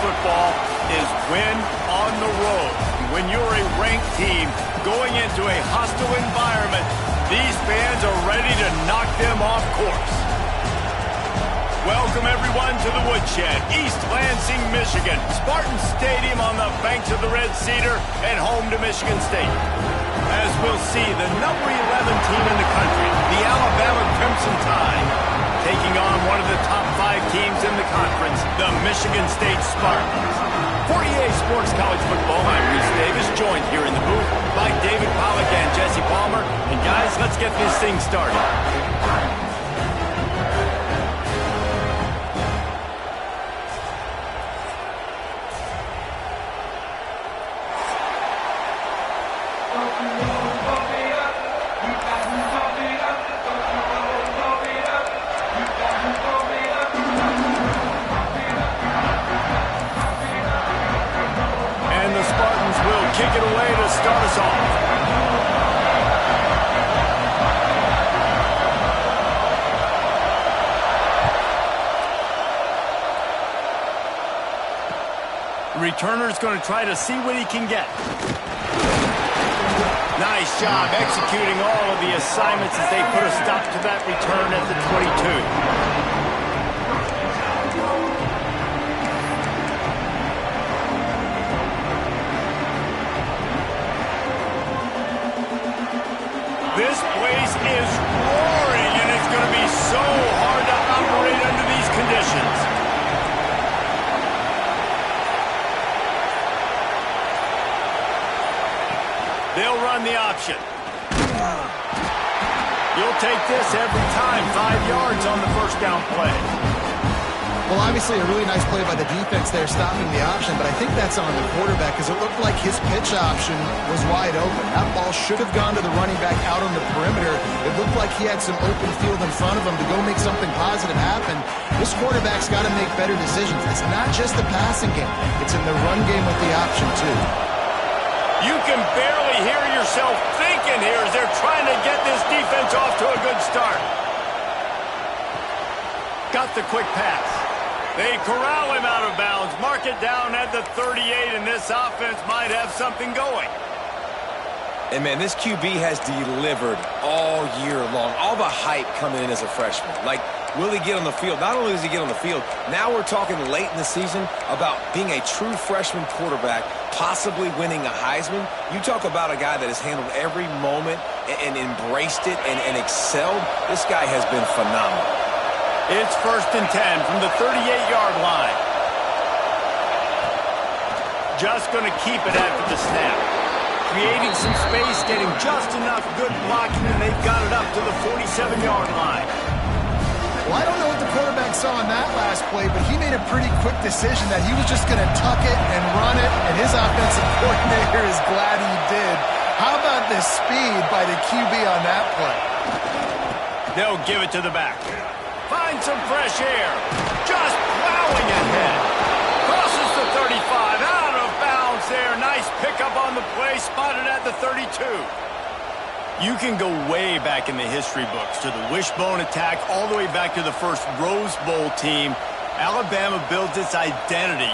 football is win on the road. When you're a ranked team going into a hostile environment, these fans are ready to knock them off course. Welcome, everyone, to the Woodshed, East Lansing, Michigan. Spartan Stadium on the banks of the Red Cedar and home to Michigan State. As we'll see, the number 11 team in the country, the Alabama Crimson Tide, taking on one of the top 5 teams in the conference, the Michigan State Spartans. For EA Sports College Football, I'm Reese Davis, joined here in the booth by David Pollack and Jesse Palmer. And guys, let's get this thing started. Kick it away to start us off. The returner's going to try to see what he can get. Nice job executing all of the assignments as they put a stop to that return at the 22. This place is roaring, and it's going to be so hard to operate under these conditions. They'll run the option. You'll take this every time. 5 yards on the first down play. Well, obviously a really nice play by the defense there stopping the option, but I think that's on the quarterback because it looked like his pitch option was wide open. That ball should have gone to the running back out on the perimeter. It looked like he had some open field in front of him to go make something positive happen. This quarterback's got to make better decisions. It's not just the passing game. It's in the run game with the option, too. You can barely hear yourself thinking here as they're trying to get this defense off to a good start. Got the quick pass. They corral him out of bounds, mark it down at the 38, and this offense might have something going. And, man, this QB has delivered all year long. All the hype coming in as a freshman. Like, will he get on the field? Not only does he get on the field, now we're talking late in the season about being a true freshman quarterback, possibly winning a Heisman. You talk about a guy that has handled every moment and embraced it and excelled. This guy has been phenomenal. It's 1st and 10 from the 38-yard line. Just going to keep it after the snap. Creating some space, getting just enough good blocking, and they've got it up to the 47-yard line. Well, I don't know what the quarterback saw on that last play, but he made a pretty quick decision that he was just going to tuck it and run it, and his offensive coordinator is glad he did. How about the speed by the QB on that play? They'll give it to the back. Find some fresh air. Just plowing ahead. Crosses the 35. Out of bounds there. Nice pickup on the play. Spotted at the 32. You can go way back in the history books to the wishbone attack all the way back to the first Rose Bowl team. Alabama builds its identity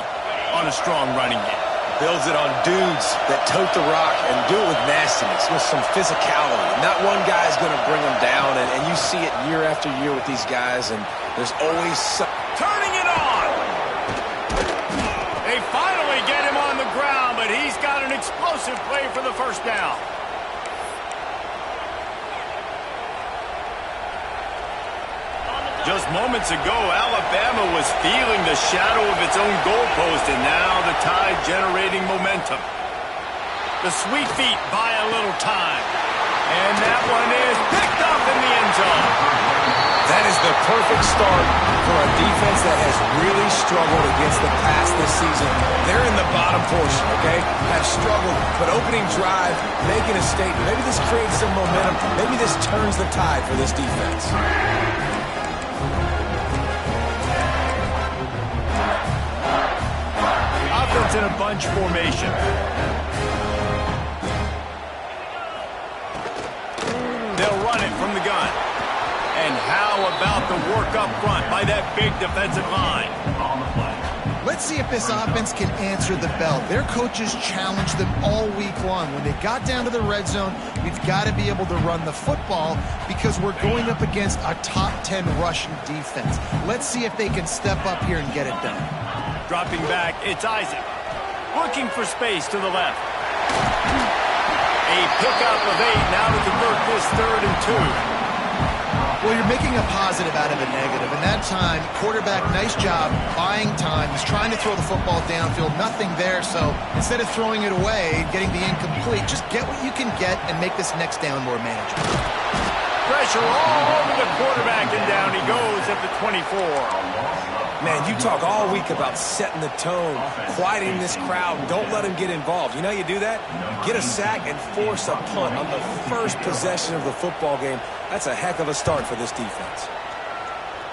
on a strong running game. Builds it on dudes that tote the rock and do it with nastiness, with some physicality. Not one guy's going to bring them down, and you see it year after year with these guys, and there's always some... Turning it on! They finally get him on the ground, but he's got an explosive play for the first down. Just moments ago, Alabama was feeling the shadow of its own goalpost, and now the Tide generating momentum. The sweet feet buy a little time. And that one is picked up in the end zone. That is the perfect start for a defense that has really struggled against the pass this season. They're in the bottom portion, okay? Have struggled, but opening drive, making a statement. Maybe this creates some momentum. Maybe this turns the tide for this defense. Offense in a bunch formation. They'll run it from the gun. And how about the work up front by that big defensive line? On the play. Let's see if this offense can answer the bell. Their coaches challenged them all week long. When they got down to the red zone, we've got to be able to run the football because we're going up against a top 10 rushing defense. Let's see if they can step up here and get it done. Dropping back, it's Isaac. Looking for space to the left. A pickup of 8 now to convert this 3rd and 2. Well, you're making a positive out of a negative. And that time, quarterback, nice job buying time. He's trying to throw the football downfield. Nothing there. So instead of throwing it away, getting the incomplete, just get what you can get and make this next down more manageable. Pressure all over the quarterback, and down he goes at the 24. Man, you talk all week about setting the tone, quieting this crowd, and don't let them get involved. You know how you do that? Get a sack and force a punt on the first possession of the football game. That's a heck of a start for this defense.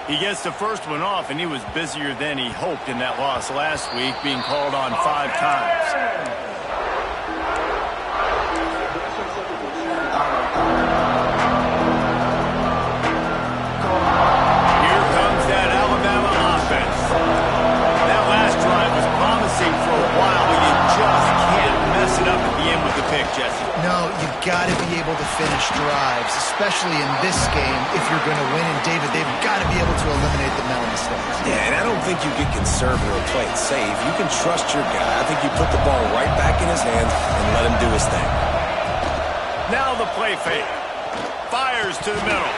He gets the first one off, and he was busier than he hoped in that loss last week, being called on 5 times. No, you've got to be able to finish drives, especially in this game if you're going to win. And David, they've got to be able to eliminate the mental mistakes. Yeah, and I don't think you get conservative or play it safe. You can trust your guy. I think you put the ball right back in his hands and let him do his thing. Now the play fake. Fires to the middle.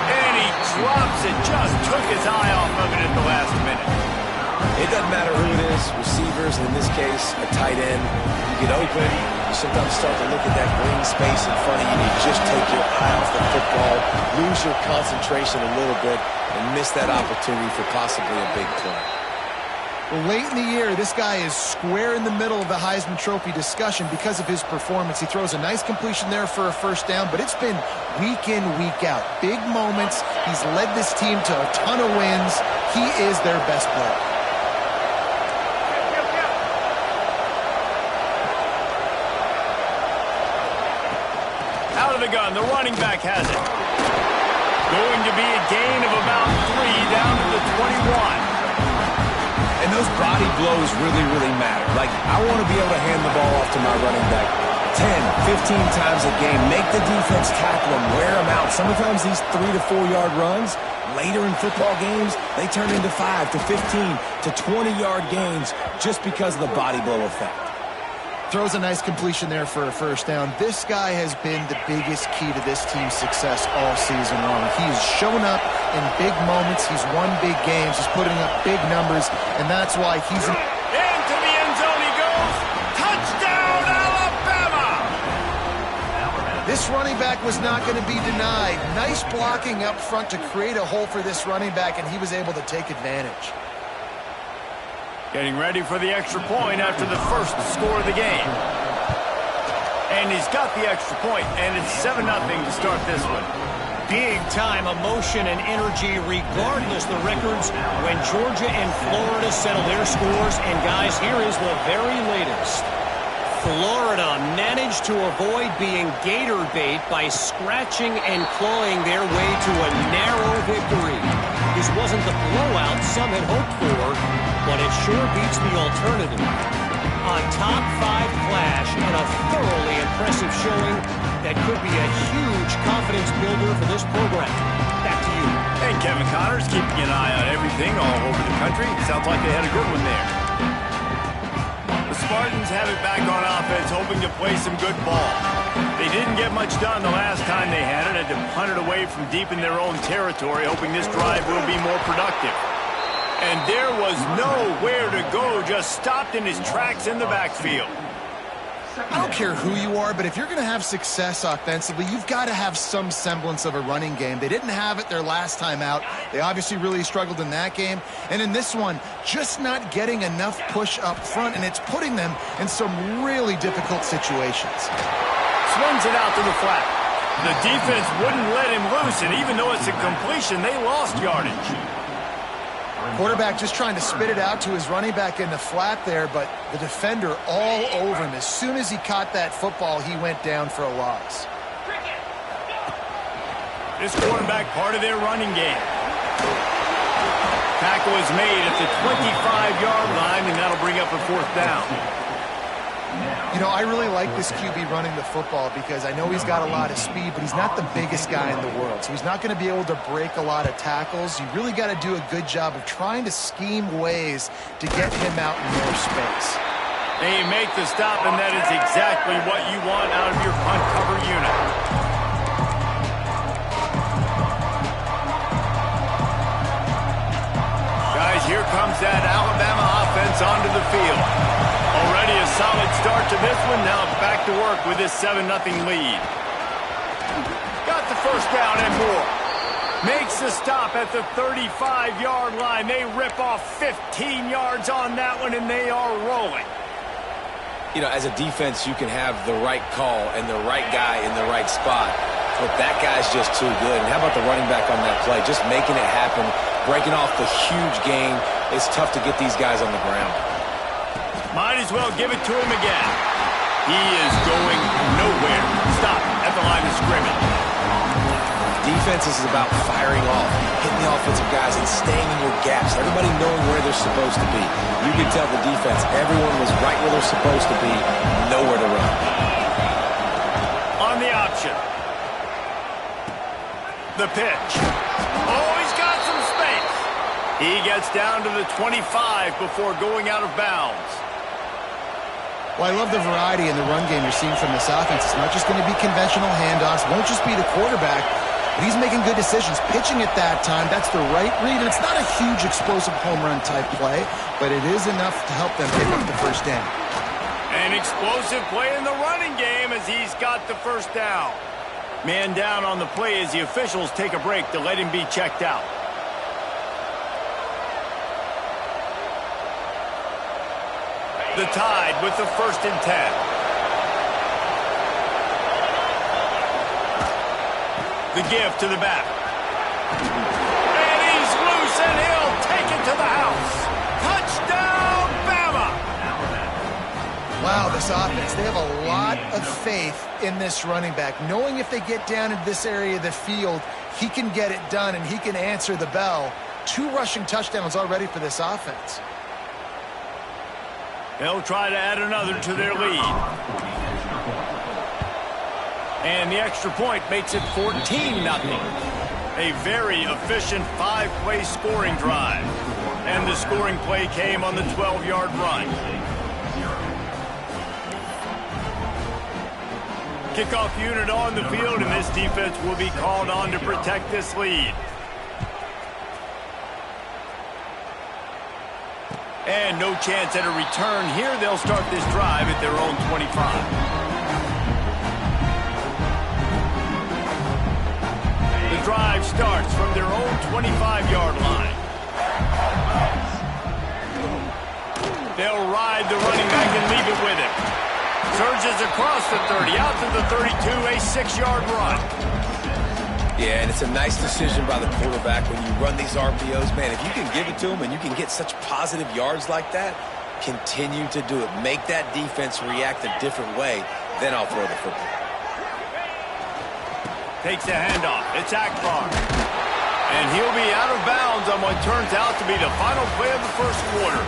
And he drops it. Just took his eye off of it at the last minute. It doesn't matter who it is, receivers, and in this case, a tight end. You get open, you sometimes start to look at that green space in front of you, and you just take your eye off the football, lose your concentration a little bit, and miss that opportunity for possibly a big play. Well, late in the year, this guy is square in the middle of the Heisman Trophy discussion because of his performance. He throws a nice completion there for a first down, but it's been week in, week out. Big moments. He's led this team to a ton of wins. He is their best player. Out of the gun, the running back has it. Going to be a gain of about 3 down to the 21. And those body blows really, really matter. Like, I want to be able to hand the ball off to my running back 10, 15 times a game. Make the defense tackle him, wear him out. Sometimes these 3 to 4 yard runs, later in football games, they turn into 5 to 15 to 20 yard gains just because of the body blow effect. Throws a nice completion there for a first down. This guy has been the biggest key to this team's success all season long. He's shown up in big moments. He's won big games. He's putting up big numbers, and that's why he's... Into the end zone he goes. Touchdown, Alabama! This running back was not going to be denied. Nice blocking up front to create a hole for this running back, and he was able to take advantage. Getting ready for the extra point after the first score of the game. And he's got the extra point, and it's 7-0 to start this one. Big-time emotion and energy regardless the records when Georgia and Florida settle their scores. And, guys, here is the very latest. Florida managed to avoid being gator bait by scratching and clawing their way to a narrow victory. This wasn't the blowout some had hoped for, but it sure beats the alternative. A top 5 clash and a thoroughly impressive showing that could be a huge confidence builder for this program. Back to you. Hey, Kevin Connors keeping an eye on everything all over the country. Sounds like they had a good one there. The Spartans have it back on offense, hoping to play some good ball. They didn't get much done the last time they had it, had to punt it away from deep in their own territory, hoping this drive will be more productive. And there was nowhere to go, just stopped in his tracks in the backfield. I don't care who you are, but if you're going to have success offensively, you've got to have some semblance of a running game. They didn't have it their last time out. They obviously really struggled in that game. And in this one, just not getting enough push up front, and it's putting them in some really difficult situations. Swings it out to the flat. The defense wouldn't let him loose, and even though it's a completion, they lost yardage. Quarterback just trying to spit it out to his running back in the flat there, but the defender all over him. As soon as he caught that football, he went down for a loss. This quarterback part of their running game. Tackle is made at the 25-yard line, and that'll bring up a 4th down. You know, I really like this QB running the football because I know he's got a lot of speed, but he's not the biggest guy in the world. So he's not going to be able to break a lot of tackles. You really got to do a good job of trying to scheme ways to get him out in more space. They make the stop, and that is exactly what you want out of your punt cover unit. Guys, here comes that Alabama offense onto the field. Already a solid start to this one. Now back to work with this 7-0 lead. Got the 1st down and more. Makes the stop at the 35-yard line. They rip off 15 yards on that one, and they are rolling. You know, as a defense, you can have the right call and the right guy in the right spot, but that guy's just too good. And how about the running back on that play? Just making it happen, breaking off the huge gain. It's tough to get these guys on the ground. Might as well give it to him again. He is going nowhere. Stop at the line of scrimmage. Defense is about firing off, hitting the offensive guys, and staying in your gaps. Everybody knowing where they're supposed to be. You can tell the defense, everyone was right where they're supposed to be, nowhere to run. On the option. The pitch. Oh, he's got some space. He gets down to the 25 before going out of bounds. Well, I love the variety in the run game you're seeing from this offense. It's not just going to be conventional handoffs. It won't just be the quarterback. But he's making good decisions. Pitching at that time, that's the right read. And it's not a huge explosive home run type play, but it is enough to help them pick up the 1st down. An explosive play in the running game as he's got the 1st down. Man down on the play as the officials take a break to let him be checked out. The Tide with the 1st and 10. The give to the back. And he's loose, and he'll take it to the house. Touchdown, Bama! Wow, this offense, they have a lot of faith in this running back, knowing if they get down into this area of the field, he can get it done and he can answer the bell. 2 rushing touchdowns already for this offense. They'll try to add another to their lead. And the extra point makes it 14-0. A very efficient 5-play scoring drive. And the scoring play came on the 12-yard run. Kickoff unit on the field, and this defense will be called on to protect this lead. And no chance at a return here. They'll start this drive at their own 25. The drive starts from their own 25-yard line. They'll ride the running back and leave it with him. Surges across the 30, out to the 32, a 6-yard run. Yeah, and it's a nice decision by the quarterback when you run these RPOs. Man, if you can give it to him and you can get such positive yards like that, continue to do it. Make that defense react a different way, then I'll throw the football. Takes a handoff. It's Akbar. And he'll be out of bounds on what turns out to be the final play of the 1st quarter.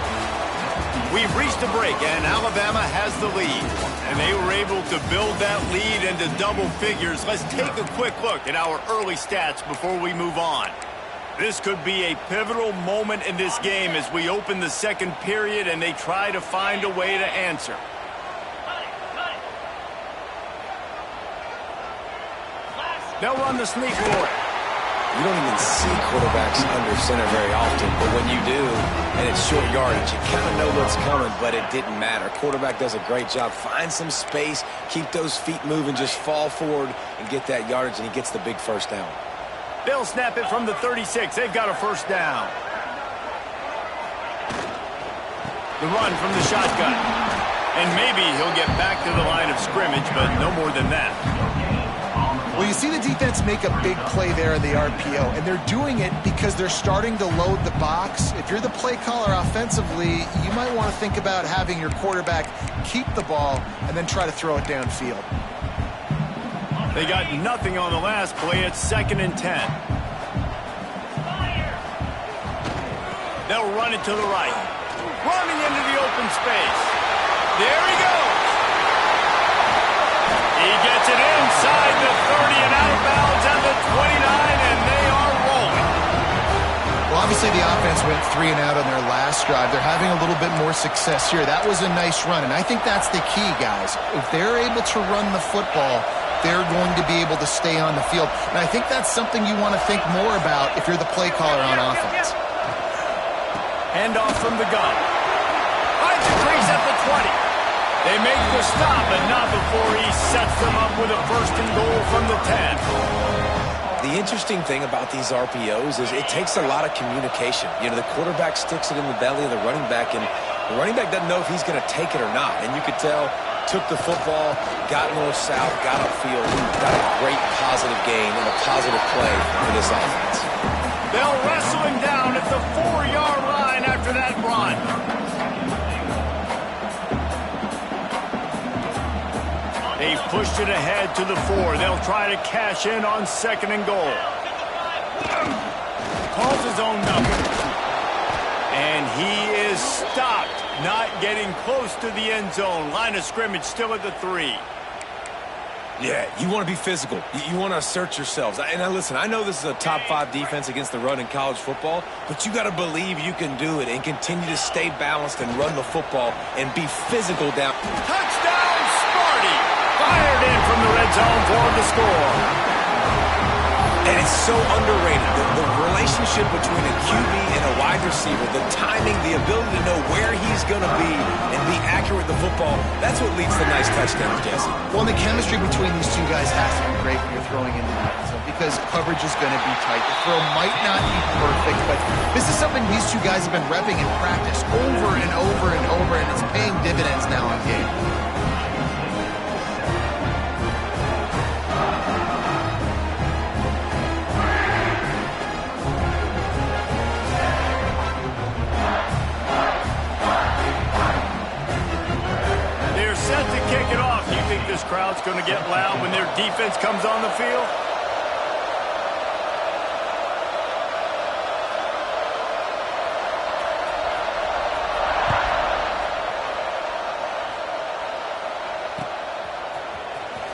We've reached a break, and Alabama has the lead. And they were able to build that lead into double figures. Let's take a quick look at our early stats before we move on. This could be a pivotal moment in this game as we open the 2nd period and they try to find a way to answer. They'll run the sneak for it. You don't even see quarterbacks under center very often, but when you do, and it's short yardage, you kind of know what's coming, but it didn't matter. Quarterback does a great job. Find some space, keep those feet moving, just fall forward and get that yardage, and he gets the big 1st down. They'll snap it from the 36. They've got a 1st down. The run from the shotgun. And maybe he'll get back to the line of scrimmage, but no more than that. Well, you see the defense make a big play there in the RPO, and they're doing it because they're starting to load the box. If you're the play caller offensively, you might want to think about having your quarterback keep the ball and then try to throw it downfield. They got nothing on the last play. It's 2nd and 10. They'll run it to the right. Running into the open space. There he goes. He gets it inside the 30 and out of bounds at the 29, and they are rolling. Well, obviously the offense went 3 and out on their last drive. They're having a little bit more success here. That was a nice run, and I think that's the key, guys. If they're able to run the football, they're going to be able to stay on the field. And I think that's something you want to think more about if you're the play caller on offense. Handoff from the gun. Finds a crease at the 20. They make the stop, but not before he sets them up with a first and goal from the 10. The interesting thing about these RPOs is it takes a lot of communication. You know, the quarterback sticks it in the belly of the running back, and the running back doesn't know if he's going to take it or not. And you could tell, took the football, got north-south, got upfield, got a great positive gain and a positive play for this offense. They'll wrestle him down at the 4-yard line after that run. They've pushed it ahead to the 4. They'll try to cash in on second and goal. Calls his own number. And he is stopped, not getting close to the end zone. Line of scrimmage still at the 3. Yeah, you want to be physical. You want to assert yourselves. And now listen, I know this is a top 5 defense against the run in college football, but you got to believe you can do it and continue to stay balanced and run the football and be physical down. Touchdown, Sparty! Fired in from the red zone for the score. And it's so underrated. The relationship between a QB and a wide receiver, the timing, the ability to know where he's going to be and be accurate with the football, that's what leads to nice touchdowns, Jesse. Well, the chemistry between these two guys has to be great when you're throwing into the end zone because coverage is going to be tight. The throw might not be perfect, but this is something these two guys have been repping in practice over and over and over, and it's paying dividends now in game. This crowd's going to get loud when their defense comes on the field.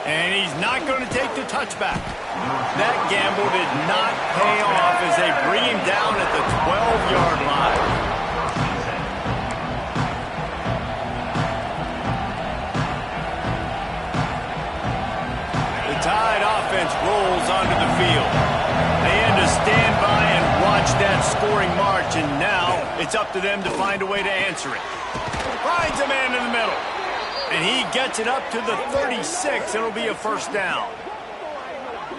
And he's not going to take the touchback. That gamble did not pay off as they bring him down at the 12-yard line. Tide offense rolls onto the field. They end to stand by and watch that scoring march, and now it's up to them to find a way to answer it. Finds a man in the middle, and he gets it up to the 36. It'll be a first down.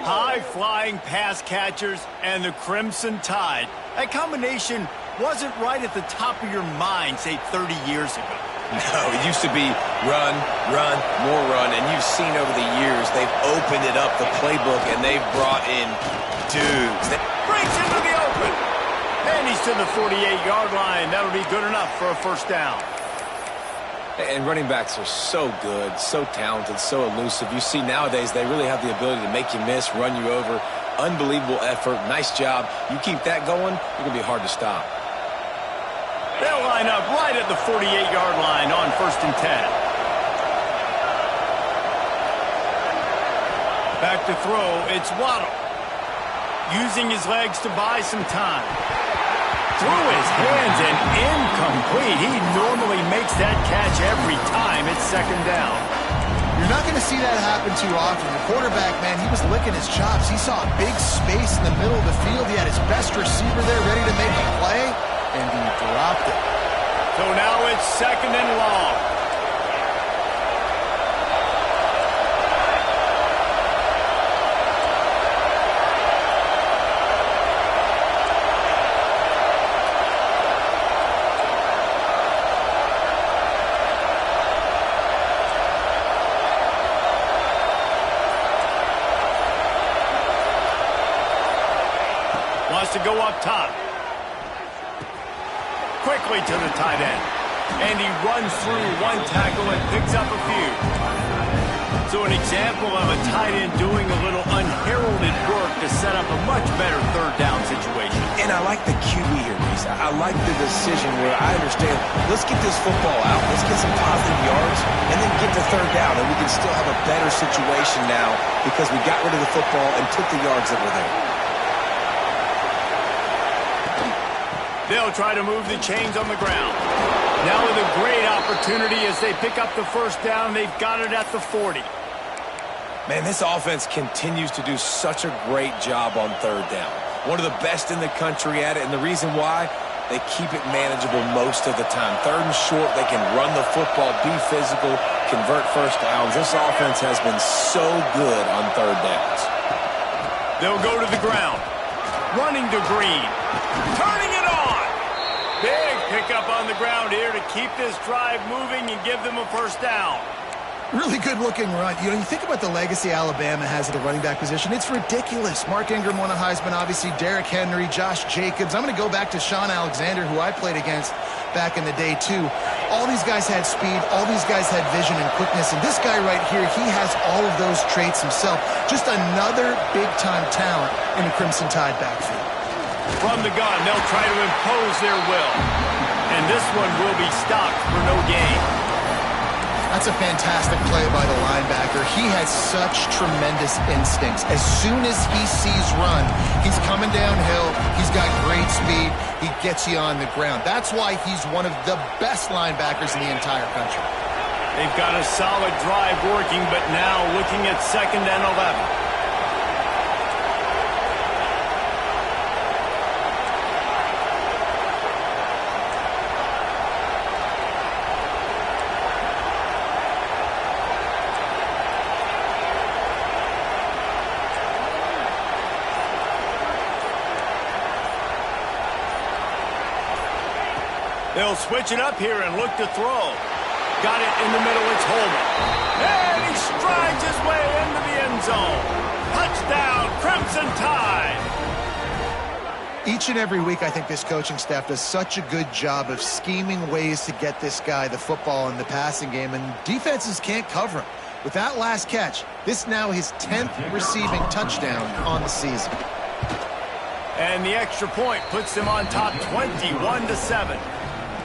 High-flying pass catchers and the Crimson Tide. That combination wasn't right at the top of your mind, say, 30 years ago. No, it used to be run, run, more run, and you've seen over the years they've opened it up, the playbook, and they've brought in dudes. Breaks into the open, and he's to the 48-yard line. That'll be good enough for a first down. And running backs are so good, so talented, so elusive. You see nowadays they really have the ability to make you miss, run you over. Unbelievable effort, nice job. You keep that going, it's going to be hard to stop. They'll line up right at the 48-yard line on 1st and 10. Back to throw, it's Waddle. Using his legs to buy some time. Through his hands and incomplete. He normally makes that catch every time it's second down. You're not going to see that happen too often. The quarterback, man, he was licking his chops. He saw a big space in the middle of the field. He had his best receiver there ready to make a play. And he dropped it. So now it's second and long. Wants to go up top. Quickly to the tight end. And he runs through one tackle and picks up a few. So an example of a tight end doing a little unheralded work to set up a much better third down situation. And I like the QB here, Reese. mistakes. I like the decision where I understand, let's get this football out, let's get some positive yards, and then get to third down, and we can still have a better situation now because we got rid of the football and took the yards that were there. They'll try to move the chains on the ground. Now with a great opportunity as they pick up the first down. They've got it at the 40. Man, this offense continues to do such a great job on third down. One of the best in the country at it, and the reason why, they keep it manageable most of the time. Third and short, they can run the football, be physical, convert first downs. This offense has been so good on third downs. They'll go to the ground. Running to Green. Turning it on. Big pickup on the ground here to keep this drive moving and give them a first down. Really good-looking run. You know, you think about the legacy Alabama has at the running back position. It's ridiculous. Mark Ingram won a Heisman, obviously. Derrick Henry, Josh Jacobs. I'm going to go back to Sean Alexander, who I played against back in the day, too. All these guys had speed. All these guys had vision and quickness. And this guy right here, he has all of those traits himself. Just another big-time talent in the Crimson Tide backfield. From the gun, they'll try to impose their will. And this one will be stopped for no gain. That's a fantastic play by the linebacker. He has such tremendous instincts. As soon as he sees run, he's coming downhill. He's got great speed. He gets you on the ground. That's why he's one of the best linebackers in the entire country. They've got a solid drive working, but now looking at 2nd and 11. They'll switch it up here and look to throw. Got it in the middle. It's Holman. And he strides his way into the end zone. Touchdown, Crimson Tide. Each and every week, I think this coaching staff does such a good job of scheming ways to get this guy the football in the passing game, and defenses can't cover him. With that last catch, this now his 10th receiving touchdown on the season. And the extra point puts them on top 21-7.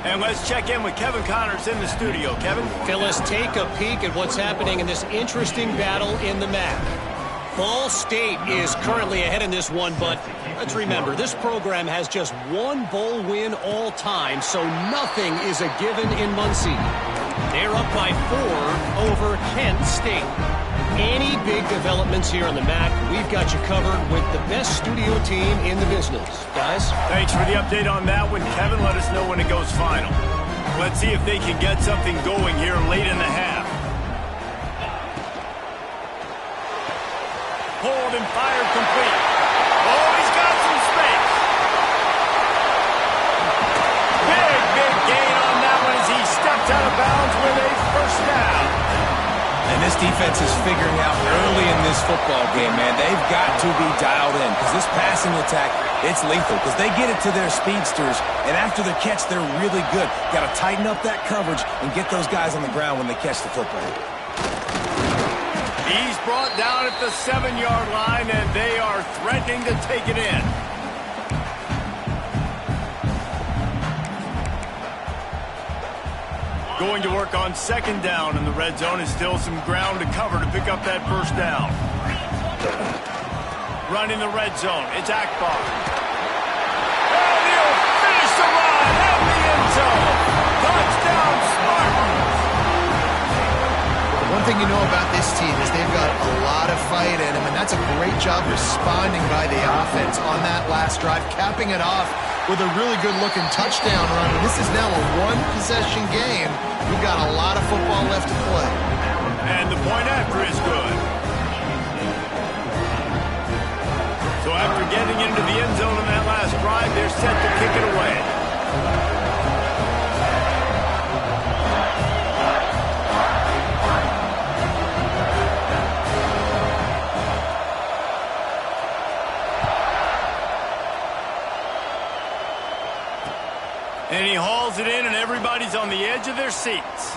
And let's check in with Kevin Connors in the studio. Kevin? Phyllis, take a peek at what's happening in this interesting battle in the MAC. Ball State is currently ahead in this one, but let's remember, this program has just one bowl win all time, so nothing is a given in Muncie. They're up by 4 over Kent State. Any big developments here on the MAC, we've got you covered with the best studio team in the business. Guys? Thanks for the update on that one, Kevin. Let us know when it goes final. Let's see if they can get something going here late in the half. Pulled and fired complete. Oh, he's got some space. Big gain on that one as he stepped out of bounds with a first down. And this defense is figuring out early in this football game, man. They've got to be dialed in because this passing attack, it's lethal because they get it to their speedsters, and after the catch, they're really good. Got to tighten up that coverage and get those guys on the ground when they catch the football. He's brought down at the 7-yard line, and they are threatening to take it in. Going to work on 2nd down in the red zone is still some ground to cover to pick up that first down. Running the red zone, it's Akbar. And he'll finish the run at the end zone. Touchdown, Spartans! One thing you know about this team is they've got a lot of fight in them, and that's a great job responding by the offense on that last drive, capping it off with a really good-looking touchdown run. And this is now a one-possession game. We've got a lot of football left to play. And the point after is good. So after getting into the end zone in that last drive, they're set to kick it away. And he hauls it in, and everybody's on the edge of their seats.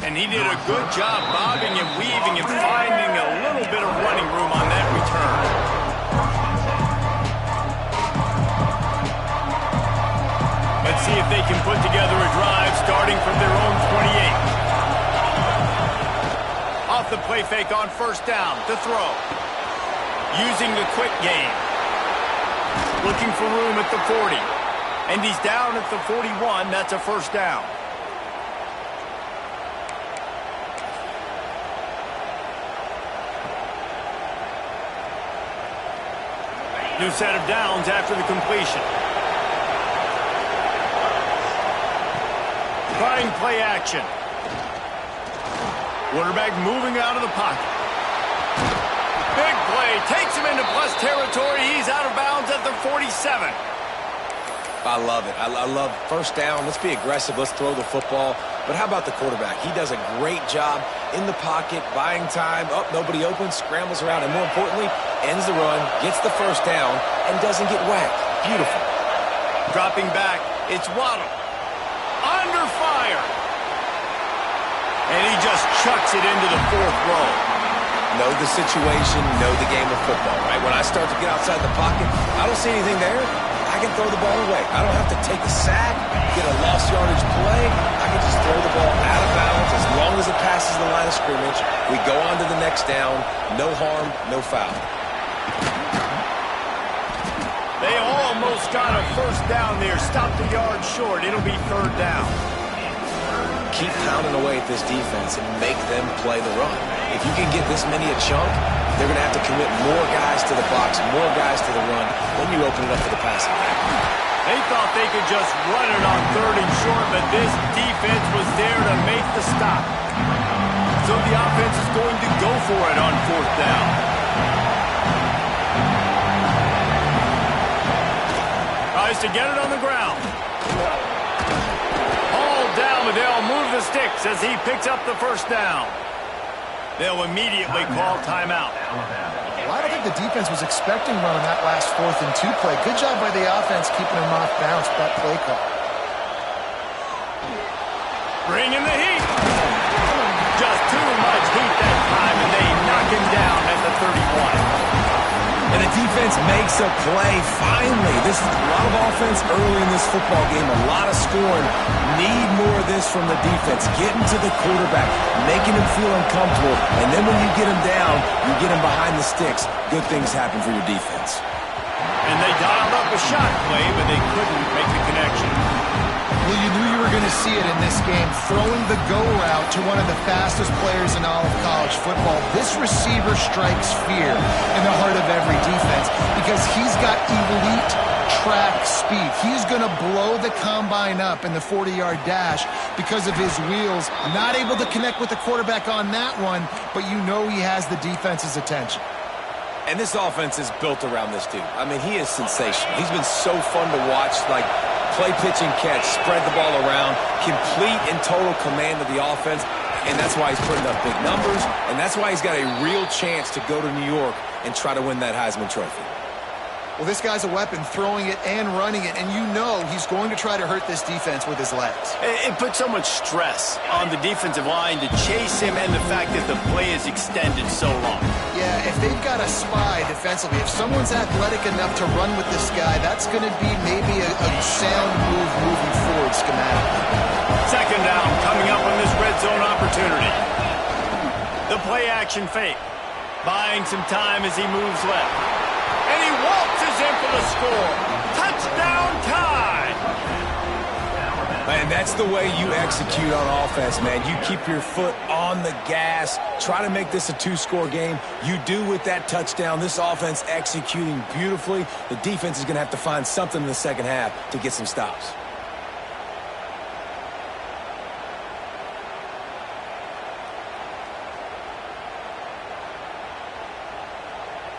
And he did a good job bobbing and weaving and finding a little bit of running room on that return. the play fake on first down to throw. Using the quick game. Looking for room at the 40. And he's down at the 41. That's a first down. New set of downs after the completion. Trying play action. Quarterback moving out of the pocket. Big play. Takes him into plus territory. He's out of bounds at the 47. I love it. I love first down. Let's be aggressive. Let's throw the football. But how about the quarterback? He does a great job in the pocket, buying time. Oh, nobody open, scrambles around, and more importantly, ends the run, gets the first down, and doesn't get whacked. Beautiful. Dropping back, it's Waddle. Under fire. And he just chucks it into the fourth row. Know the situation, know the game of football, right? When I start to get outside the pocket, I don't see anything there. I can throw the ball away. I don't have to take a sack, get a lost yardage play. I can just throw the ball out of bounds as long as it passes the line of scrimmage. We go on to the next down. No harm, no foul. They almost got a first down there. Stopped a yard short. It'll be third down. Keep pounding away at this defense and make them play the run. If you can get this many a chunk, they're going to have to commit more guys to the box, more guys to the run. Then you open it up for the passing game. They thought they could just run it on third and short, but this defense was there to make the stop. So the offense is going to go for it on fourth down. Tries to get it on the ground. Hauled down, but they'll move the sticks as he picks up the first down. They'll immediately call timeout. Well, I don't think the defense was expecting run on that last 4th and 2 play. Good job by the offense keeping him off bounds with that play call. Bring in the heat. Just too much heat that time, and they knock him down at the 31. And the defense makes a play, finally. This is a lot of offense early in this football game, a lot of scoring. Need more of this from the defense. Getting to the quarterback, making him feel uncomfortable, and then when you get him down, you get him behind the sticks. Good things happen for your defense. And they dialed up a shot play, but they couldn't make the connection. Well, you knew you were going to see it in this game, throwing the go route to one of the fastest players in all of college football. This receiver strikes fear in the heart of every defense because he's got elite track speed. He's going to blow the combine up in the 40-yard dash because of his wheels. Not able to connect with the quarterback on that one, but you know he has the defense's attention. And this offense is built around this dude. I mean, he is sensational. He's been so fun to watch, like play, pitch, and catch, spread the ball around, complete and total command of the offense, and that's why he's putting up big numbers, and that's why he's got a real chance to go to New York and try to win that Heisman Trophy. Well, this guy's a weapon, throwing it and running it, and you know he's going to try to hurt this defense with his legs. It puts so much stress on the defensive line to chase him and the fact that the play is extended so long. Yeah, if they've got a spy defensively, if someone's athletic enough to run with this guy, that's going to be maybe a sound move moving forward schematically. Second down coming up on this red zone opportunity. The play action fake. Buying some time as he moves left. And he waltzes in for the score. Touchdown time! Man, that's the way you execute on offense, man. You keep your foot on the gas. Try to make this a 2-score game. You do with that touchdown. This offense executing beautifully. The defense is going to have to find something in the second half to get some stops.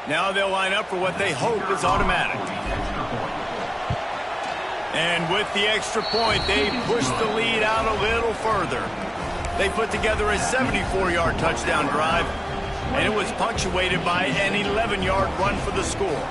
Now they'll line up for what they hope is automatic. And with the extra point, they push the lead out a little further. They put together a 74-yard touchdown drive, and it was punctuated by an 11-yard run for the score.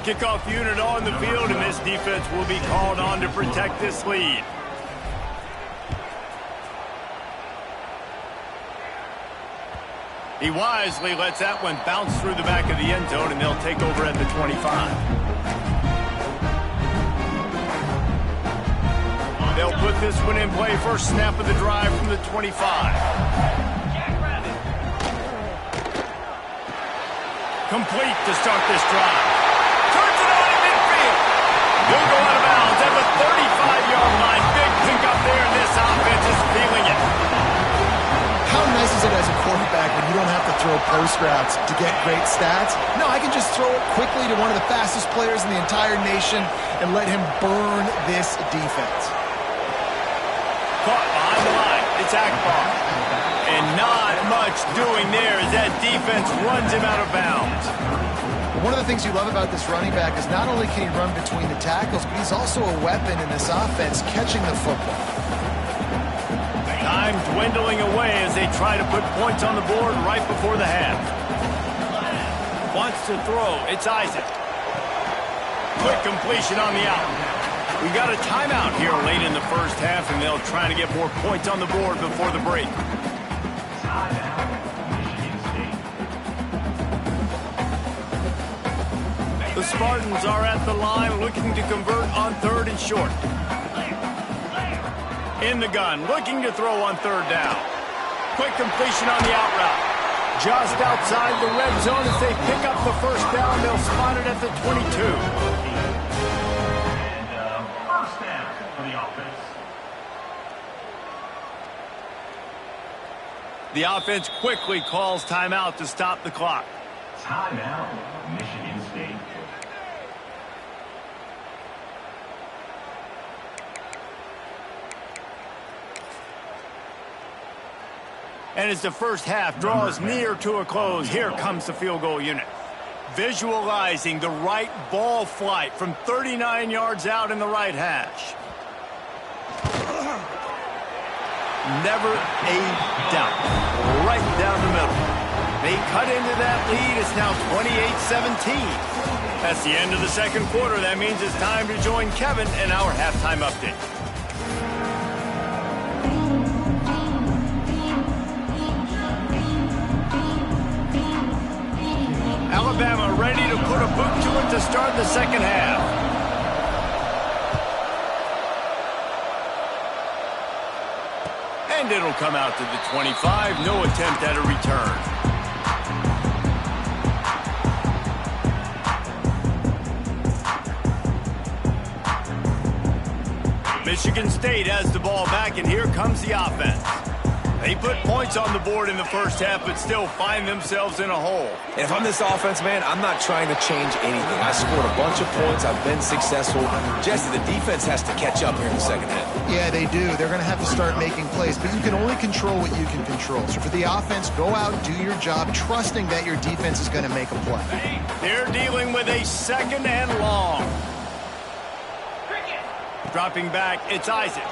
Kickoff unit on the field, and this defense will be called on to protect this lead. He wisely lets that one bounce through the back of the end zone, and they'll take over at the 25. They'll put this one in play first snap of the drive from the 25. Complete to start this drive. Turns it on in midfield. He'll go out of bounds at the 35-yard line. Big pick up there, and this offense is feeling it. How nice is it as a quarterback when you don't have to throw post routes to get great stats? No, I can just throw it quickly to one of the fastest players in the entire nation and let him burn this defense. Caught behind the line. It's Akbar. And not much doing there as that defense runs him out of bounds. One of the things you love about this running back is not only can he run between the tackles, but he's also a weapon in this offense catching the football. Time dwindling away as they try to put points on the board right before the half. Wants to throw. It's Isaac. Quick completion on the out. We got a timeout here late in the first half, and they'll try to get more points on the board before the break. The Spartans are at the line looking to convert on 3rd and short. In the gun, looking to throw on 3rd down. Quick completion on the out route. Just outside the red zone as they pick up the first down. They'll spot it at the 22. First down for the offense. The offense quickly calls timeout to stop the clock. Timeout, Michigan State. And as the first half draws near to a close, here comes the field goal unit. Visualizing the right ball flight from 39 yards out in the right hash. Never a doubt. Right down the middle. They cut into that lead. It's now 28-17. That's the end of the second quarter. That means it's time to join Kevin in our halftime update. Alabama ready to put a boot to it to start the second half. And it'll come out to the 25. No attempt at a return. Michigan State has the ball back, and here comes the offense. They put points on the board in the first half, but still find themselves in a hole. And if I'm this offense, man, I'm not trying to change anything. I scored a bunch of points. I've been successful. Jesse, the defense has to catch up here in the second half. Yeah, they do. They're going to have to start making plays, but you can only control what you can control. So for the offense, go out, do your job, trusting that your defense is going to make a play. They're dealing with a 2nd and long. Dropping back, it's Isaac.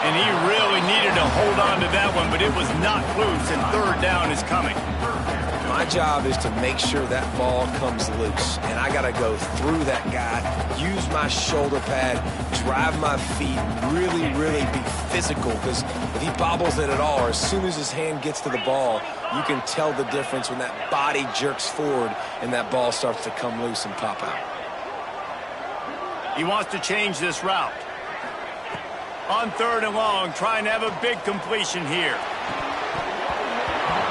And he really needed to hold on to that one, but it was not loose, and 3rd down is coming. My job is to make sure that ball comes loose, and I got to go through that guy, use my shoulder pad, drive my feet, really, really be physical, because if he bobbles it at all, or as soon as his hand gets to the ball, you can tell the difference when that body jerks forward and that ball starts to come loose and pop out. He wants to change this route. On 3rd and long, trying to have a big completion here.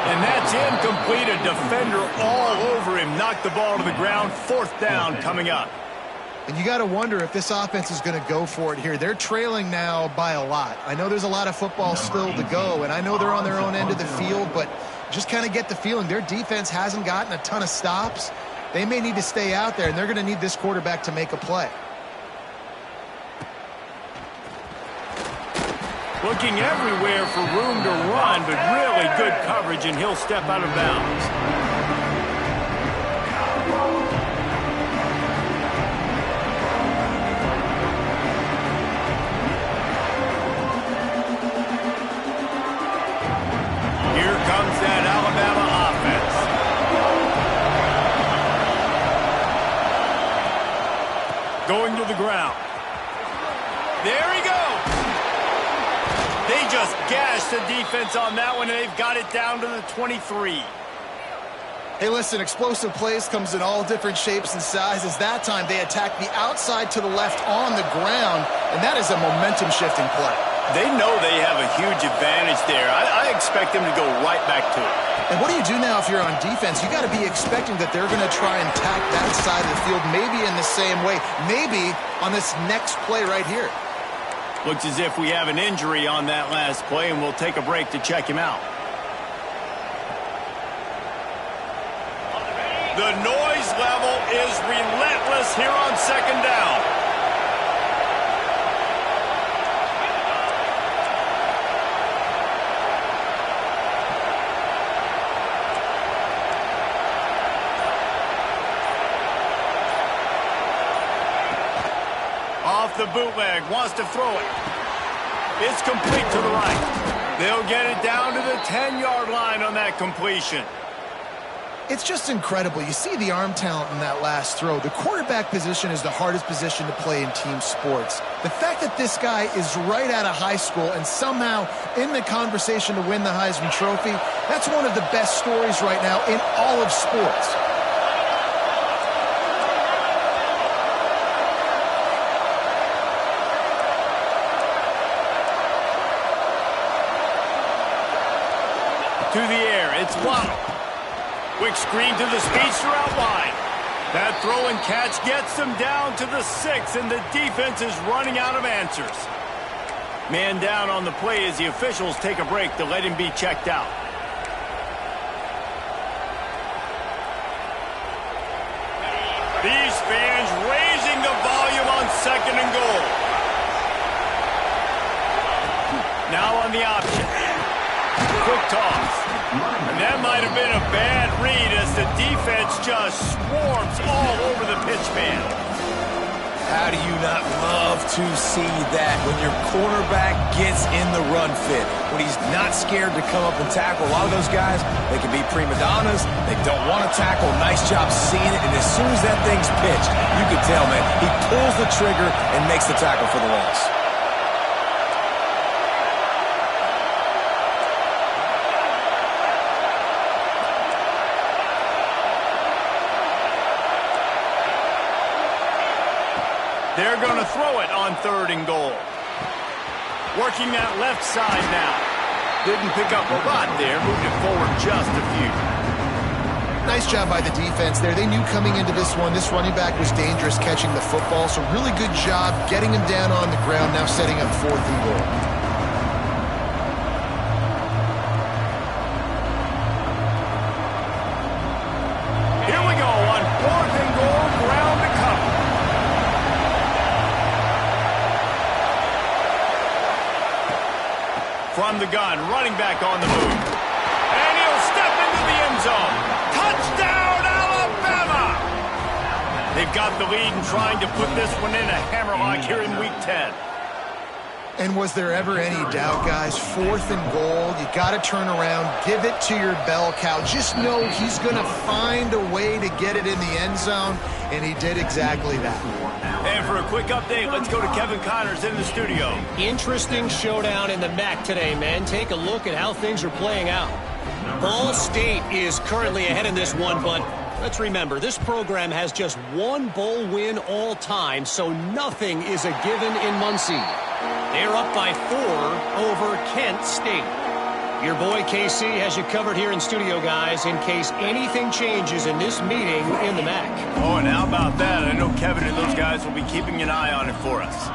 And that's incomplete. A defender all over him. Knocked the ball to the ground. 4th down coming up. And you got to wonder if this offense is going to go for it here. They're trailing now by a lot. I know there's a lot of football still to go, and I know they're on their own end of the field, but just kind of get the feeling their defense hasn't gotten a ton of stops. They may need to stay out there, and they're going to need this quarterback to make a play. Looking everywhere for room to run, but really good coverage, and he'll step out of bounds. Here comes that Alabama offense. Going to the ground. There he goes. They just gashed the defense on that one, and they've got it down to the 23. Hey, listen, explosive plays comes in all different shapes and sizes. That time, they attack the outside to the left on the ground, and that is a momentum-shifting play. They know they have a huge advantage there. I expect them to go right back to it. And what do you do now if you're on defense? You got to be expecting that they're going to try and attack that side of the field, maybe in the same way, maybe on this next play right here. Looks as if we have an injury on that last play, and we'll take a break to check him out. The noise level is relentless here on second down. Off the bootleg, wants to throw it. It's complete to the right. They'll get it down to the 10-yard line on that completion. It's just incredible. You see the arm talent in that last throw. The quarterback position is the hardest position to play in team sports. The fact that this guy is right out of high school and somehow in the conversation to win the Heisman Trophy, that's one of the best stories right now in all of sports. To the air, it's Waddle. Quick screen to the speedster out wide. That throw and catch gets them down to the 6, and the defense is running out of answers. Man down on the play as the officials take a break to let him be checked out. These fans raising the volume on second and goal. Now on the option. Quick toss. And that might have been a bad read as the defense just swarms all over the pitch man. How do you not love to see that when your cornerback gets in the run fit, when he's not scared to come up and tackle? A lot of those guys, they can be prima donnas. They don't want to tackle. Nice job seeing it. And as soon as that thing's pitched, you can tell, man, he pulls the trigger and makes the tackle for the loss. They're going to throw it on third and goal. Working that left side now. Didn't pick up a lot there, moved it forward just a few. Nice job by the defense there. They knew coming into this one, this running back was dangerous catching the football, so really good job getting him down on the ground, now setting up fourth and goal. Here we go on fourth and goal, ground to cover. From the gun, running back on the move. And he'll step into the end zone. Touchdown, Alabama! They've got the lead and trying to put this one in a hammerlock here in Week 10. And was there ever any doubt, guys? Fourth and goal, you got to turn around, give it to your bell cow. Just know he's going to find a way to get it in the end zone, and he did exactly that. And for a quick update, let's go to Kevin Connors in the studio. Interesting showdown in the MAC today, man. Take a look at how things are playing out. Ball State is currently ahead in this one, but let's remember, this program has just one bowl win all time, so nothing is a given in Muncie. They're up by 4 over Kent State. Your boy KC has you covered here in studio, guys, in case anything changes in this meeting in the MAC. Oh, and how about that? I know Kevin and those guys will be keeping an eye on it for us.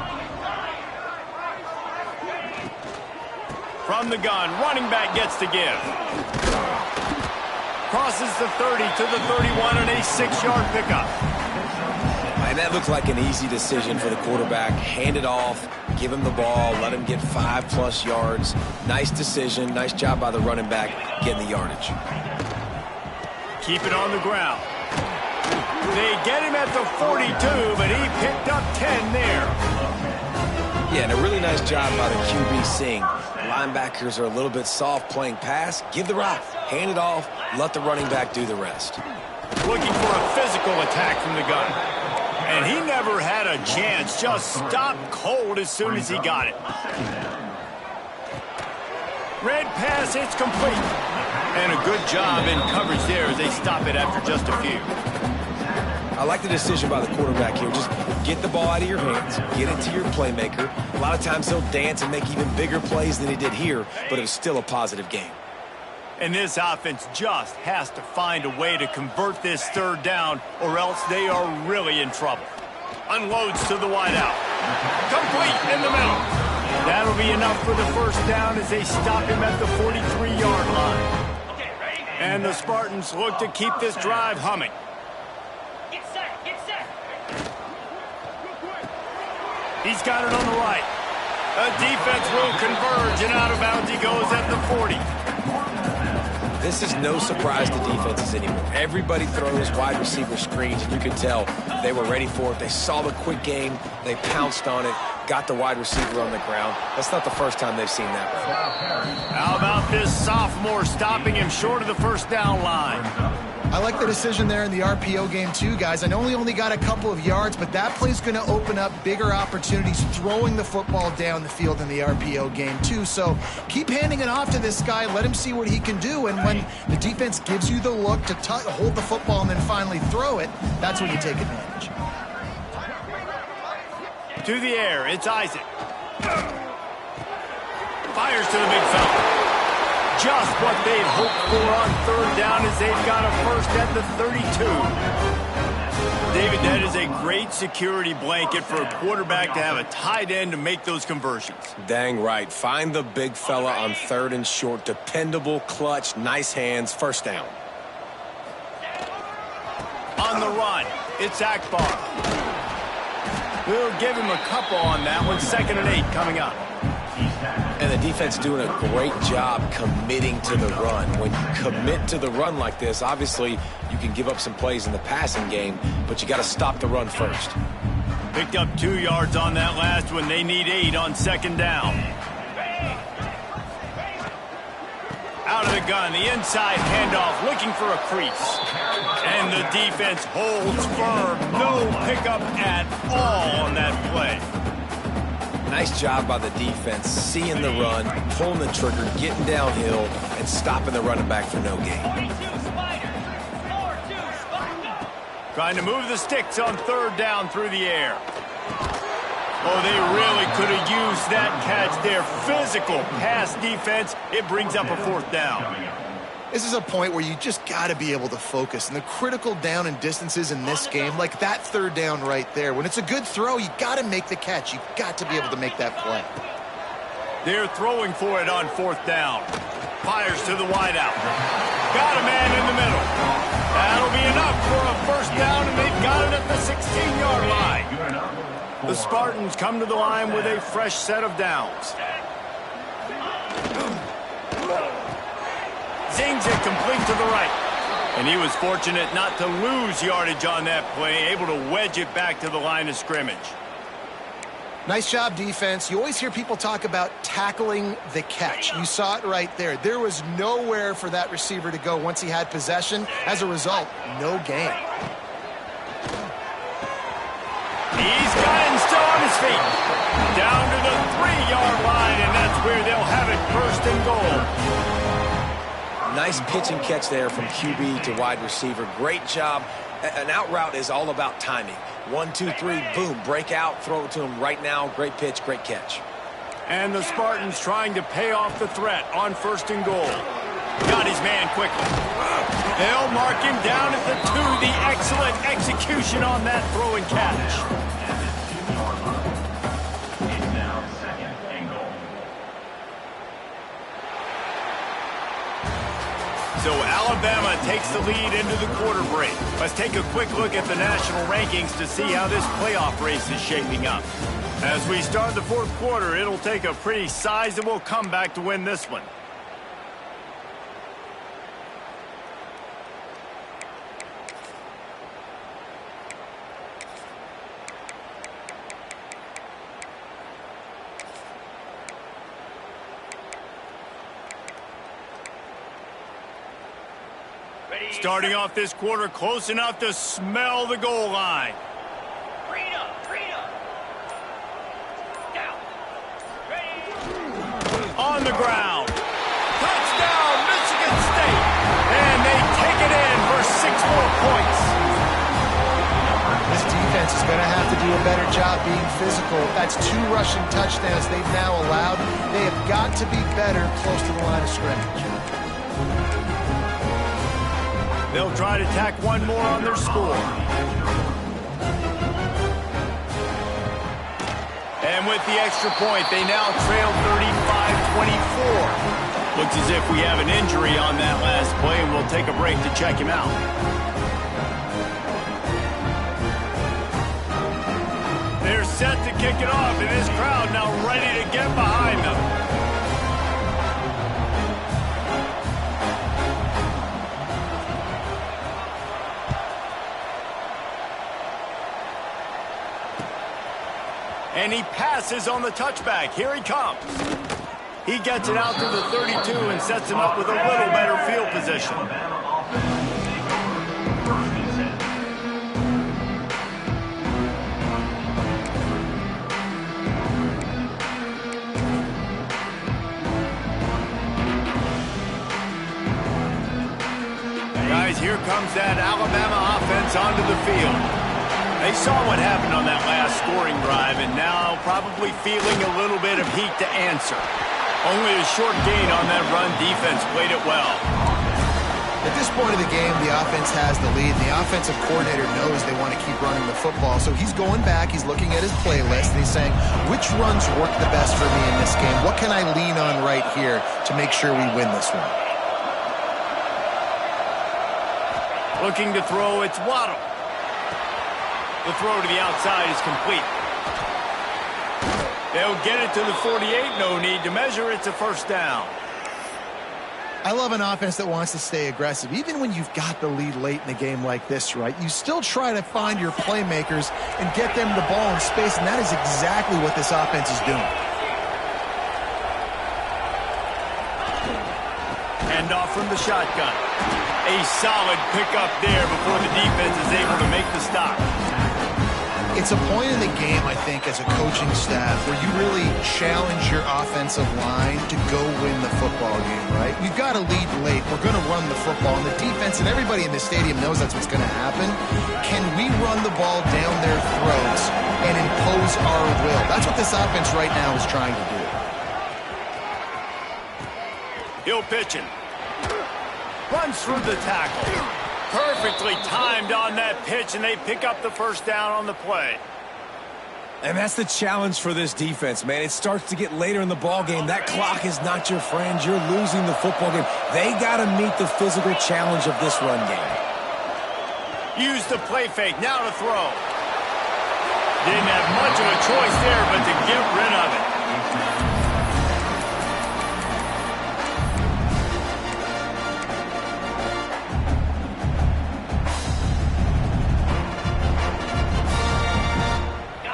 From the gun, running back gets to give. Crosses the 30 to the 31 and a 6-yard pickup. And that looked like an easy decision for the quarterback. Hand it off, give him the ball, let him get 5+ yards. Nice decision. Nice job by the running back getting the yardage. Keep it on the ground. They get him at the 42, but he picked up 10 there. Yeah, and a really nice job by the QB seeing. Linebackers are a little bit soft playing pass. Give the rock, hand it off, let the running back do the rest. Looking for a physical attack from the gun. And he never had a chance. Just stopped cold as soon as he got it. Red pass, it's complete. And a good job in coverage there as they stop it after just a few. I like the decision by the quarterback here. Just get the ball out of your hands, get it to your playmaker. A lot of times he'll dance and make even bigger plays than he did here, but it was still a positive game. And this offense just has to find a way to convert this third down, or else they are really in trouble. Unloads to the wideout. Complete in the middle. That'll be enough for the first down as they stop him at the 43-yard line. And the Spartans look to keep this drive humming. He's got it on the right. The defense will converge, and out of bounds he goes at the 40. This is no surprise to defenses anymore. Everybody throws wide receiver screens, and you can tell they were ready for it. They saw the quick game. They pounced on it, got the wide receiver on the ground. That's not the first time they've seen that one. How about this sophomore stopping him short of the first down line? I like the decision there in the RPO game too, guys. I know he only got a couple of yards, but that play's going to open up bigger opportunities throwing the football down the field in the RPO game too. So keep handing it off to this guy. Let him see what he can do. And when the defense gives you the look to hold the football and then finally throw it, that's when you take advantage. To the air, it's Isaac. Fires to the big fella. Just what they'd hoped for on third down as they've got a first at the 32. David, that is a great security blanket for a quarterback to have a tight end to make those conversions. Dang right. Find the big fella on third and short. Dependable, clutch, nice hands, first down. On the run, it's Akbar. We'll give him a couple on that one. 2nd and 8 coming up. And the defense doing a great job committing to the run. When you commit to the run like this, obviously you can give up some plays in the passing game, but you got to stop the run first. Picked up 2 yards on that last one. They need 8 on 2nd down. Out of the gun, the inside handoff, looking for a crease. And the defense holds firm. No pickup at all on that play. Nice job by the defense, seeing the run, pulling the trigger, getting downhill, and stopping the running back for no gain. Trying to move the sticks on third down through the air. Oh, they really could have used that catch there. Physical pass defense. It brings up a 4th down. This is a point where you just got to be able to focus. And the critical down and distances in this game, like that third down right there, when it's a good throw, you got to make the catch. You got to be able to make that play. They're throwing for it on 4th down. Fires to the wideout. Got a man in the middle. That'll be enough for a first down, and they've got it at the 16-yard line. The Spartans come to the line with a fresh set of downs. Zings it complete to the right. And he was fortunate not to lose yardage on that play, able to wedge it back to the line of scrimmage. Nice job, defense. You always hear people talk about tackling the catch. You saw it right there. There was nowhere for that receiver to go once he had possession. As a result, no gain. He's got it and still on his feet. Down to the 3-yard line, and that's where they'll have it, 1st and goal. Nice pitch and catch there from QB to wide receiver. Great job. An out route is all about timing. 1, 2, 3, boom, break out, throw it to him right now. Great pitch, great catch. And the Spartans trying to pay off the threat on 1st and goal. Got his man quickly. They'll mark him down at the 2. The excellent execution on that throw and catch. So Alabama takes the lead into the quarter break. Let's take a quick look at the national rankings to see how this playoff race is shaping up. As we start the 4th quarter, it'll take a pretty sizable comeback to win this one. Starting off this quarter close enough to smell the goal line. On the ground. Touchdown, Michigan State. points. This defense is going to have to do a better job being physical. That's 2 rushing touchdowns they've now allowed. They have got to be better close to the line of scrimmage. They'll try to tack one more on their score. And with the extra point, they now trail 35-24. Looks as if we have an injury on that last play, and we'll take a break to check him out. They're set to kick it off, and this crowd now ready to get behind them. And he passes on the touchback. Here he comes. He gets it out to the 32 and sets him up with a little better field position. Guys, here comes that Alabama offense onto the field. They saw what happened on that last scoring drive, and now probably feeling a little bit of heat to answer. Only a short gain on that run. Defense played it well. At this point of the game, the offense has the lead. The offensive coordinator knows they want to keep running the football, so he's going back, he's looking at his playlist, and he's saying, which runs work the best for me in this game? What can I lean on right here to make sure we win this one? Looking to throw, it's Waddle. The throw to the outside is complete. They'll get it to the 48, no need to measure, it's a first down. I love an offense that wants to stay aggressive. Even when you've got the lead late in a game like this, right, you still try to find your playmakers and get them the ball in space, and that is exactly what this offense is doing. Handoff from the shotgun. A solid pickup there before the defense is able to make the stop. It's a point in the game, I think, as a coaching staff where you really challenge your offensive line to go win the football game, right? We've got to lead late. We're going to run the football. And the defense and everybody in the stadium knows that's what's going to happen. Can we run the ball down their throats and impose our will? That's what this offense right now is trying to do. Hill pitching. Runs through the tackle. Perfectly timed on that pitch, and they pick up the first down on the play. And that's the challenge for this defense, man. It starts to get later in the ball game. That clock is not your friend. You're losing the football game. They got to meet the physical challenge of this run game. Use the play fake. Now to throw. Didn't have much of a choice there, but to get rid of it.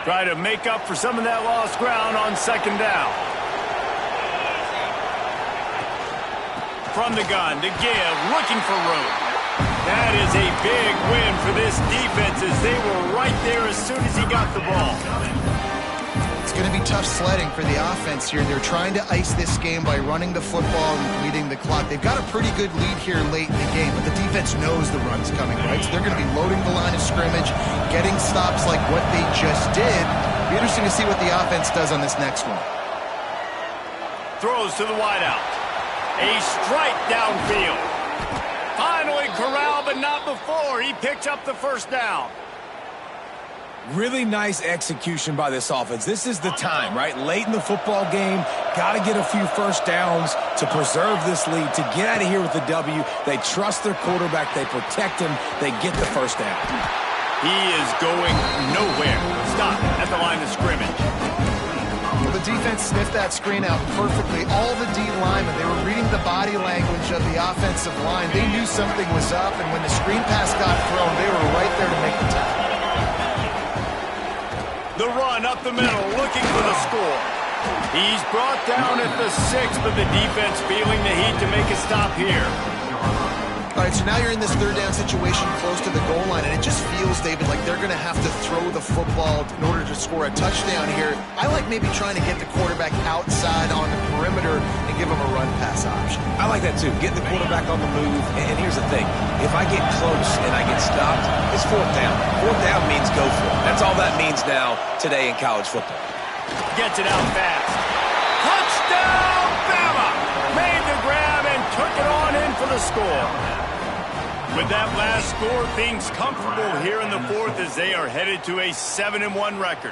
Try to make up for some of that lost ground on second down. From the gun to give, looking for room. That is a big win for this defense as they were right there as soon as he got the ball. It's going to be tough sledding for the offense here. They're trying to ice this game by running the football and leading the clock. They've got a pretty good lead here late in the game, but the defense knows the run's coming, right? So they're going to be loading the line of scrimmage, getting stops like what they just did. It'll be interesting to see what the offense does on this next one. Throws to the wideout. A strike downfield. Finally corralled, but not before. He picks up the first down. Really nice execution by this offense. This is the time, right? Late in the football game, got to get a few first downs to preserve this lead, to get out of here with the W. They trust their quarterback. They protect him. They get the first down. He is going nowhere. Stop at the line of scrimmage. Well, the defense sniffed that screen out perfectly. All the D linemen, they were reading the body language of the offensive line. They knew something was up, and when the screen pass got thrown, they were right there to make the tackle. The run up the middle, looking for the score. He's brought down at the 6, but the defense feeling the heat to make a stop here. All right, so now you're in this third down situation close to the goal line, and it just feels, David, like they're going to have to throw the football in order to score a touchdown here. I like maybe trying to get the quarterback outside on the perimeter and give him a run-pass option. I like that too. Get the quarterback on the move. And here's the thing. If I get close and I get stopped, it's fourth down. Fourth down means go for it. That's all that means now today in college football. Gets it out fast. Touchdown, Bama! Made the grab and took it on in for the score. With that last score, things comfortable here in the fourth as they are headed to a 7-1 record.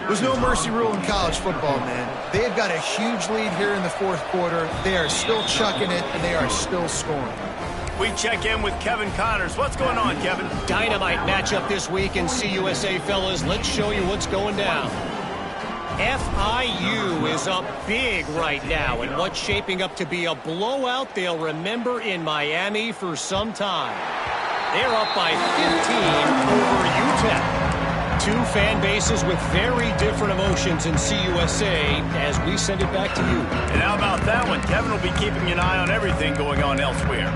There's no mercy rule in college football, man. They've got a huge lead here in the fourth quarter. They are still chucking it, and they are still scoring. We check in with Kevin Connors. What's going on, Kevin? Dynamite matchup this week in CUSA, fellas. Let's show you what's going down. FIU is up big right now in what's shaping up to be a blowout they'll remember in Miami for some time. They're up by 15 over UTEP. Two fan bases with very different emotions in CUSA as we send it back to you. And how about that one? Kevin will be keeping an eye on everything going on elsewhere.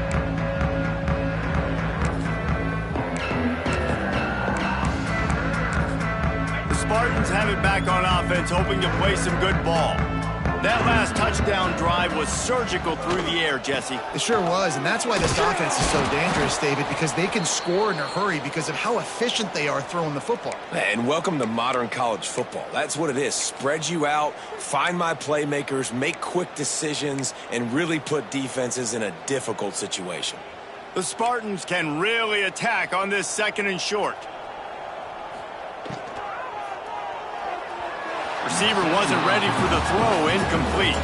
The Spartans have it back on offense, hoping to play some good ball. That last touchdown drive was surgical through the air, Jesse. It sure was, and that's why this offense is so dangerous, David, because they can score in a hurry because of how efficient they are throwing the football. And welcome to modern college football. That's what it is. Spread you out, find my playmakers, make quick decisions, and really put defenses in a difficult situation. The Spartans can really attack on this 2nd and short. Receiver wasn't ready for the throw, incomplete.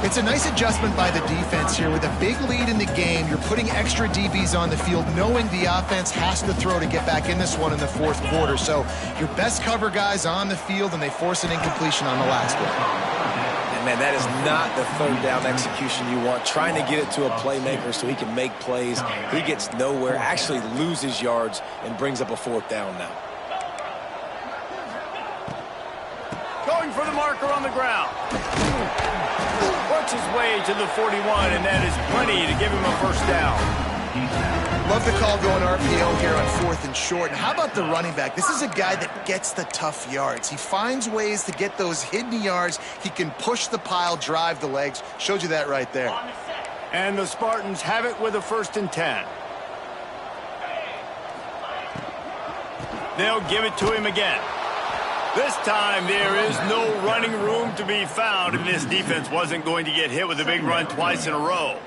It's a nice adjustment by the defense here. With a big lead in the game, you're putting extra DBs on the field, knowing the offense has to throw to get back in this one in the fourth quarter. So your best cover guys on the field, and they force an incompletion on the last one. And man, that is not the third down execution you want. Trying to get it to a playmaker so he can make plays. He gets nowhere, actually loses yards, and brings up a fourth down now. Going for the marker on the ground. Works his way to the 41, and that is plenty to give him a first down. Love the call going RPO here on 4th and short. And how about the running back? This is a guy that gets the tough yards. He finds ways to get those hidden yards. He can push the pile, drive the legs. Showed you that right there. And the Spartans have it with a 1st and 10. They'll give it to him again. This time there is no running room to be found, and this defense wasn't going to get hit with a big run twice in a row.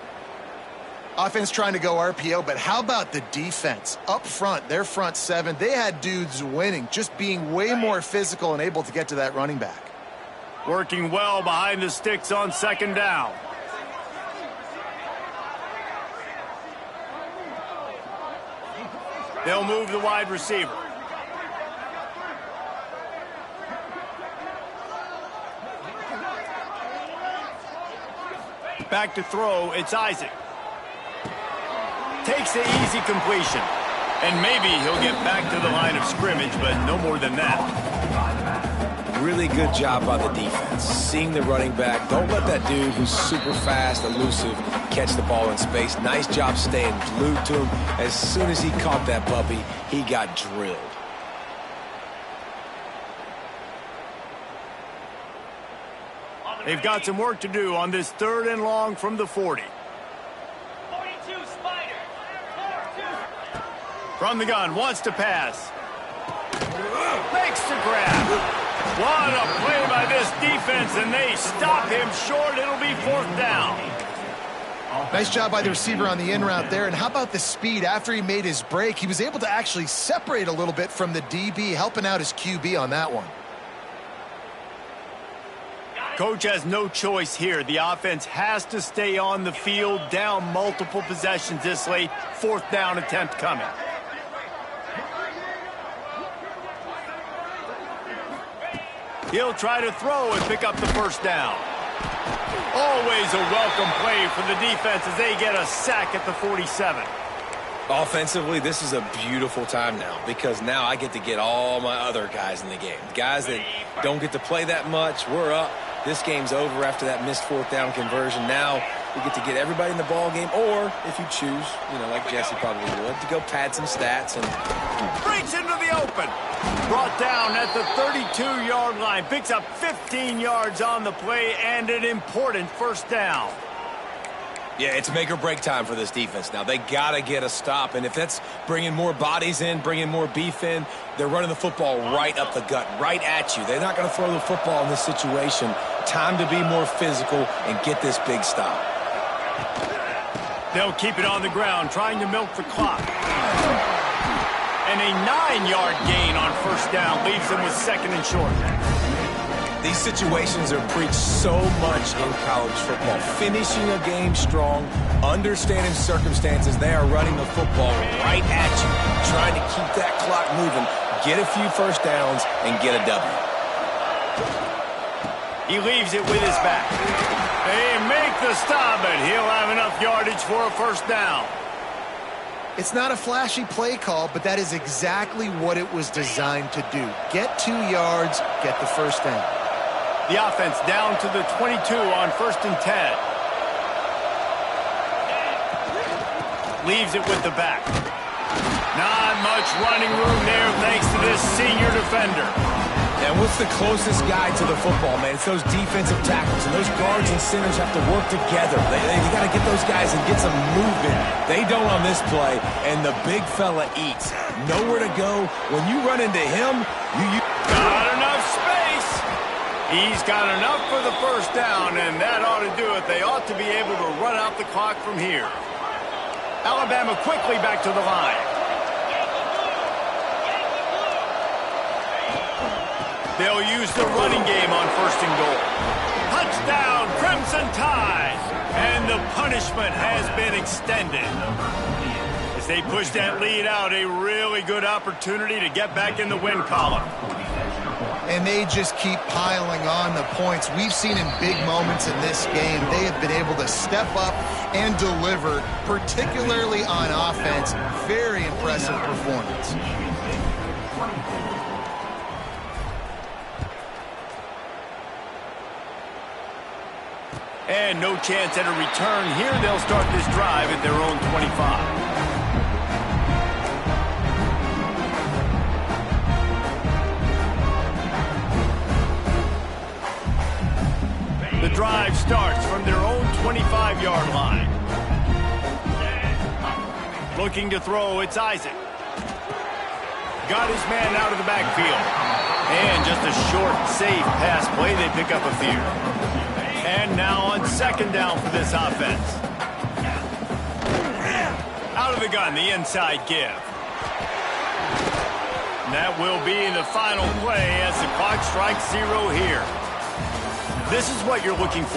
Offense trying to go RPO, but how about the defense? Up front, their front seven, they had dudes winning, just being way more physical and able to get to that running back. Working well behind the sticks on 2nd down. They'll move the wide receiver. Back to throw, it's Isaac. Takes the easy completion. And maybe he'll get back to the line of scrimmage, but no more than that. Really good job by the defense. Seeing the running back. Don't let that dude who's super fast, elusive, catch the ball in space. Nice job staying glued to him. As soon as he caught that puppy, he got drilled. They've got some work to do on this 3rd and long from the 40. 42 Spider. 4-2. From the gun, wants to pass. Makes the grab. What a play by this defense, and they stop him short. It'll be 4th down. Nice job by the receiver on the in route there. And how about the speed? After he made his break, he was able to actually separate a little bit from the DB, helping out his QB on that one. Coach has no choice here. The offense has to stay on the field, down multiple possessions this late. 4th down attempt coming. He'll try to throw and pick up the first down. Always a welcome play for the defense as they get a sack at the 47. Offensively, this is a beautiful time now because now I get to get all my other guys in the game. Guys that don't get to play that much, we're up. This game's over after that missed 4th down conversion. Now We get to get everybody in the ball game, or if you choose, like Jesse probably would, to go pad some stats and breaks into the open. Brought down at the 32-yard line. Picks up 15 yards on the play and an important first down. Yeah, it's make or break time for this defense now. They got to get a stop, and if that's bringing more bodies in, bringing more beef in, they're running the football right up the gut, right at you. They're not going to throw the football in this situation. Time to be more physical and get this big stop. They'll keep it on the ground, trying to milk the clock. And a 9-yard gain on first down leaves them with second and short. These situations are preached so much in college football. Finishing a game strong, understanding circumstances. They are running the football right at you, trying to keep that clock moving, get a few first downs, and get a W. He leaves it with his back. They make the stop, and he'll have enough yardage for a first down. It's not a flashy play call, but that is exactly what it was designed to do. Get 2 yards, get the first down. The offense down to the 22 on 1st and 10. Leaves it with the back. Not much running room there thanks to this senior defender. And what's the closest guy to the football, man? It's those defensive tackles, and those guards and centers have to work together. You got to get those guys and get some movement. They don't on this play, and the big fella eats. Nowhere to go. When you run into him, you got enough space. He's got enough for the first down, and that ought to do it. They ought to be able to run out the clock from here. Alabama quickly back to the line. They'll use the running game on 1st and goal. Touchdown, Crimson Tide! And the punishment has been extended. As they push that lead out, a really good opportunity to get back in the win column. And they just keep piling on the points. We've seen in big moments in this game, they have been able to step up and deliver, particularly on offense. Very impressive performance. And no chance at a return here. They'll start this drive at their own 25. The drive starts from their own 25-yard line. Looking to throw, it's Isaac. Got his man out of the backfield. And just a short, safe pass play. They pick up a few. And now on 2nd down for this offense. Out of the gun, the inside give. That will be the final play as the clock strikes 0 here. This is what you're looking for.